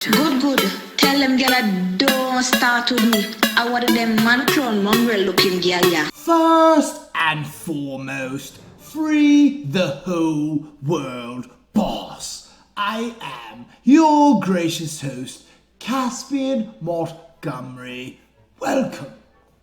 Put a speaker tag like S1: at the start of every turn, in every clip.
S1: Good. Tell them gyal don't start with me. I want them man clown mongrel looking gyal ya.
S2: First and foremost, free the whole world, boss. I am your gracious host, Caspian Montgomery. Welcome,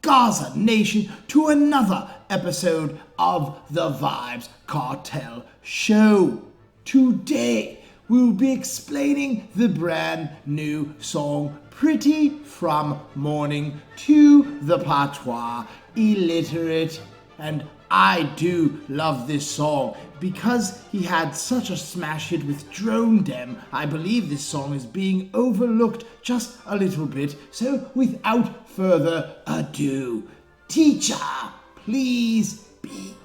S2: Gaza Nation, to another episode of the Vybz Kartel Show. Today, we'll be explaining the brand new song Pretty from Morning to the Patois Illiterate. And I do love this song because he had such a smash hit with Drone Dem. I believe this song is being overlooked just a little bit. So without further ado, teacher, please begin.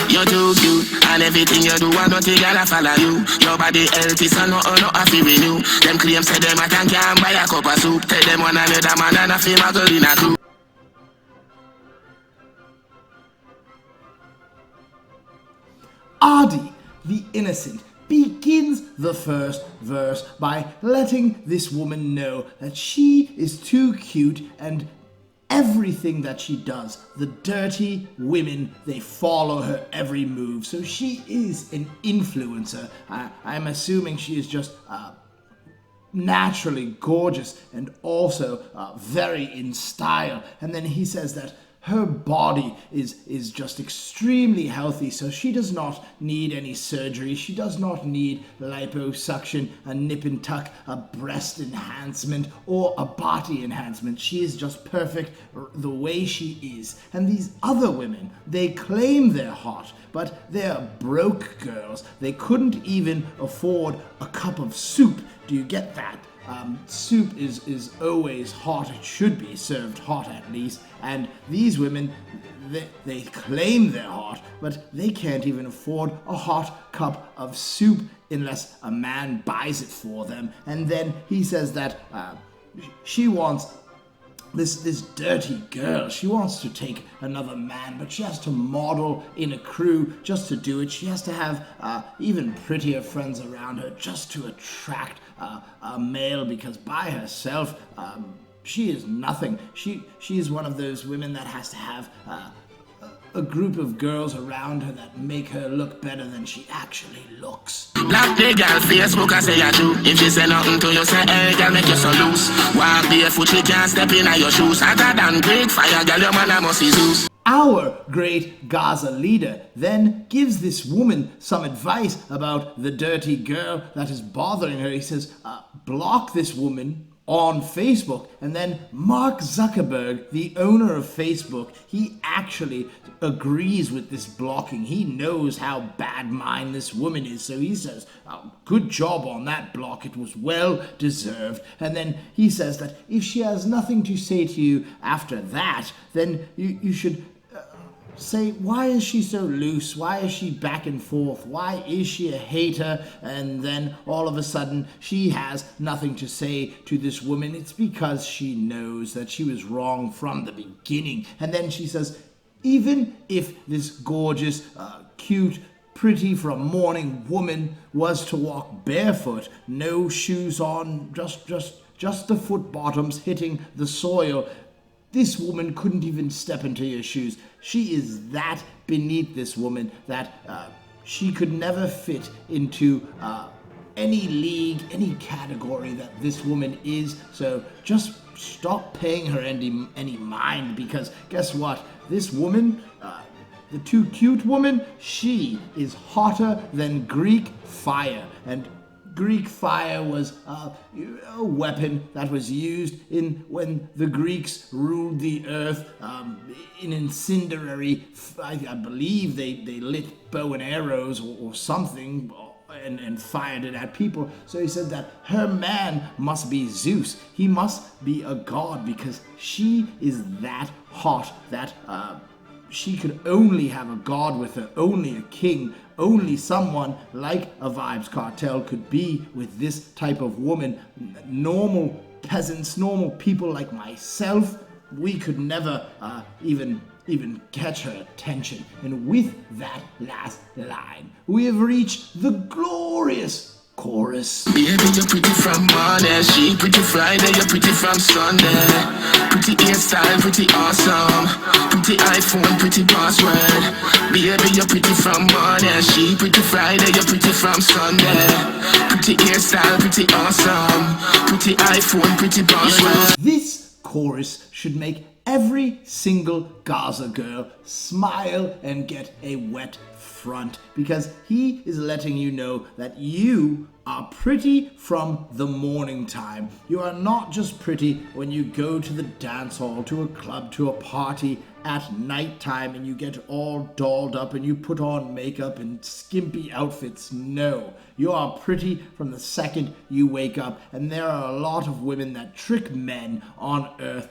S3: You're too cute, and everything you do, I don't think I'll follow you. Your body healthy, so no happy with you. Them claims say them I can't buy a cup of soup. Tell them one another man and a female girl in a crew.
S2: Adi, the innocent, begins the first verse by letting this woman know that she is too cute and everything that she does, the dirty women, they follow her every move. So she is an influencer. I'm assuming she is just naturally gorgeous and also very in style. And then he says that her body is just extremely healthy, so she does not need any surgery. She does not need liposuction, a nip and tuck, a breast enhancement, or a body enhancement. She is just perfect the way she is. And these other women, they claim they're hot, but they're broke girls. They couldn't even afford a cup of soup. Do you get that? Soup is always hot. It should be served hot at least. And these women, they claim they're hot, but they can't even afford a hot cup of soup unless a man buys it for them. And then he says that she wants this dirty girl. She wants to take another man, but she has to model in a crew just to do it. She has to have even prettier friends around her just to attract a male, because by herself she is nothing. She is one of those women that has to have a group of girls around her that make her look better than she actually looks.
S3: Black the girl Facebook, I say you true. If she say nothing to you, say hey girl, make you so loose. Walk barefoot, she can't step in your shoes. Hotter than great fire, girl, your man must be Zeus.
S2: Our great Gaza leader then gives this woman some advice about the dirty girl that is bothering her. He says, block this woman on Facebook. And then Mark Zuckerberg, the owner of Facebook, he actually agrees with this blocking. He knows how bad mind this woman is, so he says, good job on that block, it was well deserved. And then he says that if she has nothing to say to you after that, then you should say, why is she so loose? Why is she back and forth? Why is she a hater? And then all of a sudden she has nothing to say to this woman. It's because she knows that she was wrong from the beginning. And then she says, even if this gorgeous, cute, pretty from morning woman was to walk barefoot, no shoes on, just the foot bottoms hitting the soil, this woman couldn't even step into your shoes. She is that beneath this woman that she could never fit into any league, any category that this woman is. So just stop paying her any mind, because guess what? This woman, the too cute woman, she is hotter than Greek fire. And Greek fire was a weapon that was used when the Greeks ruled the earth in incendiary. I believe they lit bow and arrows or something and fired it at people. So he said that her man must be Zeus. He must be a god, because she is that hot that she could only have a god with her, only a king. Only someone like a Vybz Kartel could be with this type of woman. Normal peasants, normal people like myself, we could never even catch her attention. And with that last line, we have reached the glorious chorus.
S3: Baby, you're pretty from Monday, she pretty Friday, you're pretty from Sunday. Pretty hairstyle, pretty awesome. Pretty iPhone, pretty password. Baby, you're pretty from Monday, she pretty Friday, you're pretty from Sunday. Pretty hairstyle, pretty awesome. Pretty iPhone, pretty password.
S2: This chorus should make every single Gaza girl smile and get a wet front, because he is letting you know that you are pretty from the morning time. You are not just pretty when you go to the dance hall, to a club, to a party at night time and you get all dolled up and you put on makeup and skimpy outfits. No, you are pretty from the second you wake up, and there are a lot of women that trick men on earth.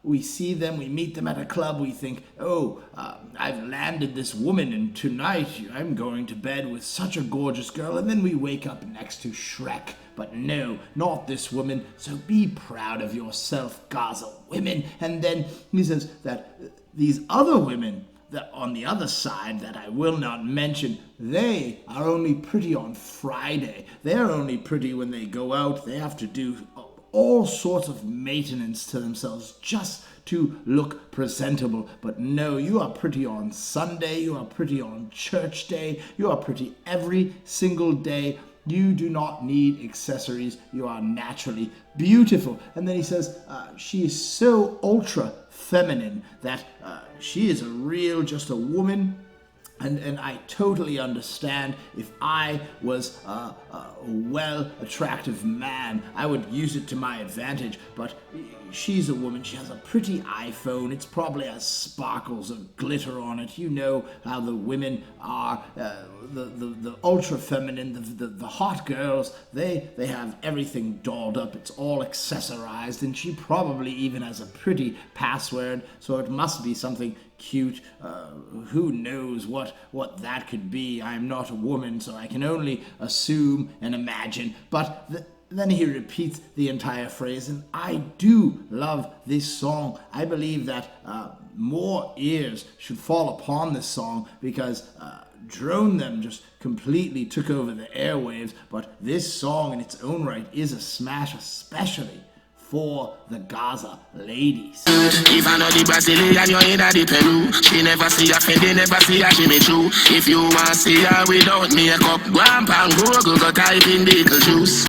S2: We see them, we meet them at a club, we think, I've landed this woman and tonight I'm going to bed with such a gorgeous girl, and then we wake up next to Shrek. But no, not this woman, so be proud of yourself, Gaza women. And then he says that these other women that on the other side that I will not mention, they are only pretty on Friday. They're only pretty when they go out. They have to do all sorts of maintenance to themselves just to look presentable. But no, you are pretty on Sunday, you are pretty on church day, you are pretty every single day. You do not need accessories. You are naturally beautiful. And then he says she is so ultra feminine that she is just a woman. And I totally understand. If I was a well, attractive man, I would use it to my advantage. But she's a woman. She has a pretty iPhone. It's probably has sparkles of glitter on it. You know how the women are, the ultra feminine, the hot girls. They have everything dolled up. It's all accessorized, and she probably even has a pretty password. So it must be something cute. Who knows what that could be? I'm not a woman, so I can only assume and imagine. But then he repeats the entire phrase, and I do love this song. I believe that more ears should fall upon this song, because Drone Them just completely took over the airwaves. But this song in its own right is a smash, especially for the Gaza ladies.
S3: If I know the Brazilian, you're in the Peru. She never see a Fendi, never see a Jimmy Choo. If you want to see her without makeup, go and Google, go type in Beetlejuice.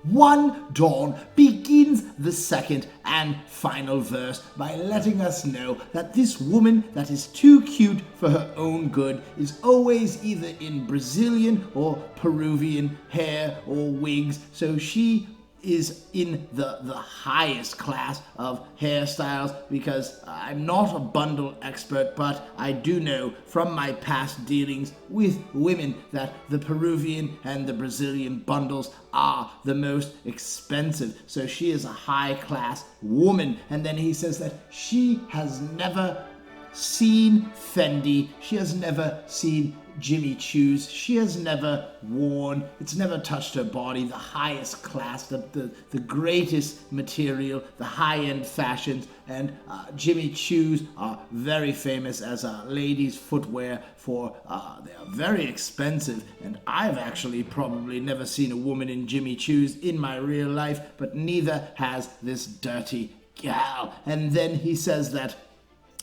S2: One Dawn begins the second and final verse by letting us know that this woman that is too cute for her own good is always either in Brazilian or Peruvian hair or wigs, so she is in the highest class of hairstyles, because I'm not a bundle expert, but I do know from my past dealings with women that the Peruvian and the Brazilian bundles are the most expensive. So she is a high class woman. And then he says that she has never seen Fendi, she has never seen Jimmy Choo's, she has never worn, it's never touched her body, the highest class, the greatest material, the high-end fashions. And Jimmy Choo's are very famous as a ladies' footwear for, they are very expensive, and I've actually probably never seen a woman in Jimmy Choo's in my real life, but neither has this dirty gal. And then he says that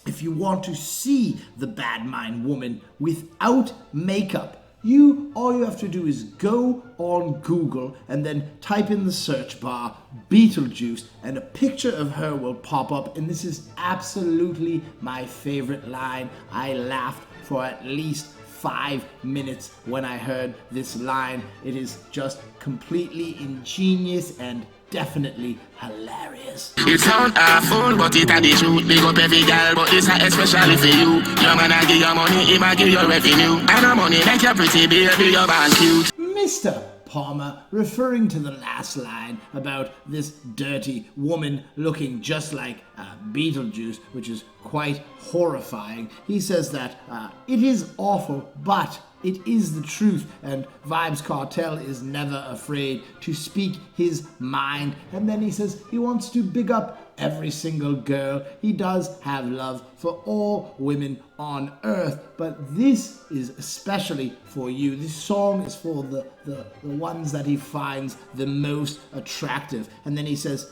S2: if you want to see the Bad Mind Woman without makeup, all you have to do is go on Google and then type in the search bar Beetlejuice, and a picture of her will pop up. And this is absolutely my favorite line. I laughed for at least 5 minutes when I heard this line. It is just completely ingenious and definitely hilarious.
S3: It sound awful, but it a the truth. Big up every girl, but it's especially for you. Your man a give you money, he might give you revenue. And no money like your pretty baby, you're born cute.
S2: Mr. Palmer, referring to the last line about this dirty woman looking just like Beetlejuice, which is quite horrifying. He says that it is awful, but it is the truth, and Vybz Kartel is never afraid to speak his mind. And then he says he wants to big up every single girl. He does have love for all women on earth, but this is especially for you. This song is for the ones that he finds the most attractive. And then he says,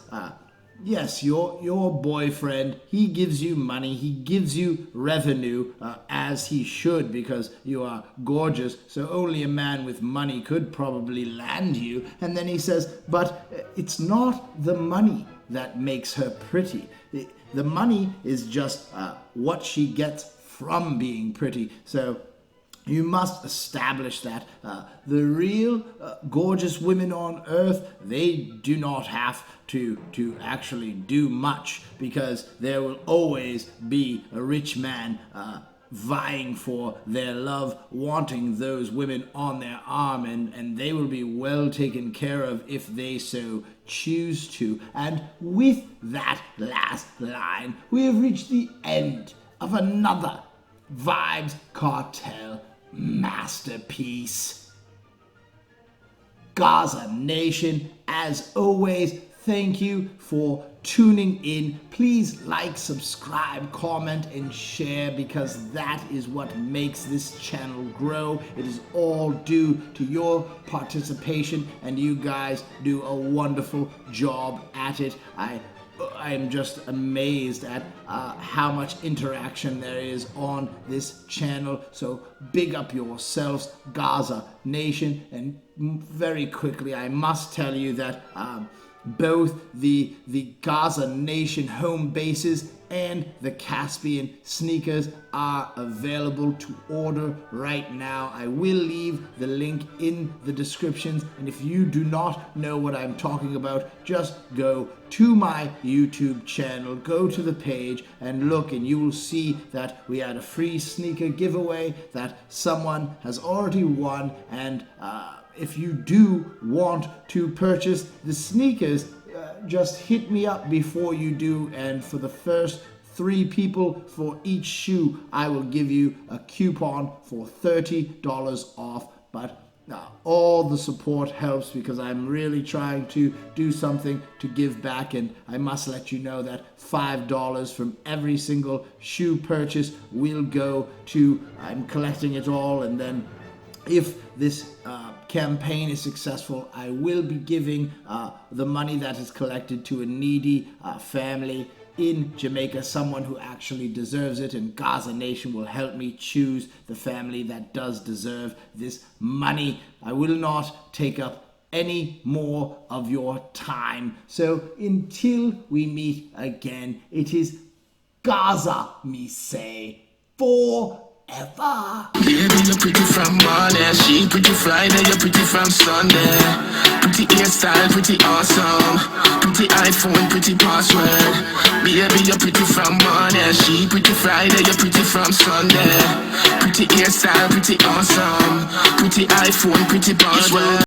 S2: yes, your boyfriend, he gives you money, he gives you revenue, as he should, because you are gorgeous, so only a man with money could probably land you. And then he says, but it's not the money that makes her pretty. The money is just what she gets from being pretty. So you must establish that the real gorgeous women on earth, they do not have to actually do much, because there will always be a rich man vying for their love, wanting those women on their arm, and they will be well taken care of if they so choose to. And with that last line, we have reached the end of another Vybz Kartel masterpiece. Gaza Nation, as always, thank you for tuning in. Please like, subscribe, comment, and share, because that is what makes this channel grow. It is all due to your participation, and you guys do a wonderful job at it. I am just amazed at how much interaction there is on this channel. So big up yourselves, Gaza Nation. And very quickly, I must tell you that both the Gaza Nation home bases and the Caspian sneakers are available to order right now. I will leave the link in the descriptions, and if you do not know what I'm talking about, just go to my YouTube channel, go to the page and look, and you will see that we had a free sneaker giveaway that someone has already won. And if you do want to purchase the sneakers, just hit me up before you do, and for the first 3 people for each shoe, I will give you a coupon for $30 off. But all the support helps, because I'm really trying to do something to give back, and I must let you know that $5 from every single shoe purchase will go to, I'm collecting it all, and then if this campaign is successful, I will be giving the money that is collected to a needy family in Jamaica, someone who actually deserves it, and Gaza Nation will help me choose the family that does deserve this money. I will not take up any more of your time. So until we meet again, it is Gaza, me say, forever.
S3: Baby, you're pretty from morning, she pretty Friday, you're pretty from Sunday. Pretty hairstyle, pretty awesome. Pretty iPhone, pretty password. Baby, you're pretty from morning, she pretty Friday, you're pretty from Sunday. Pretty hairstyle, pretty awesome. Pretty iPhone, pretty password.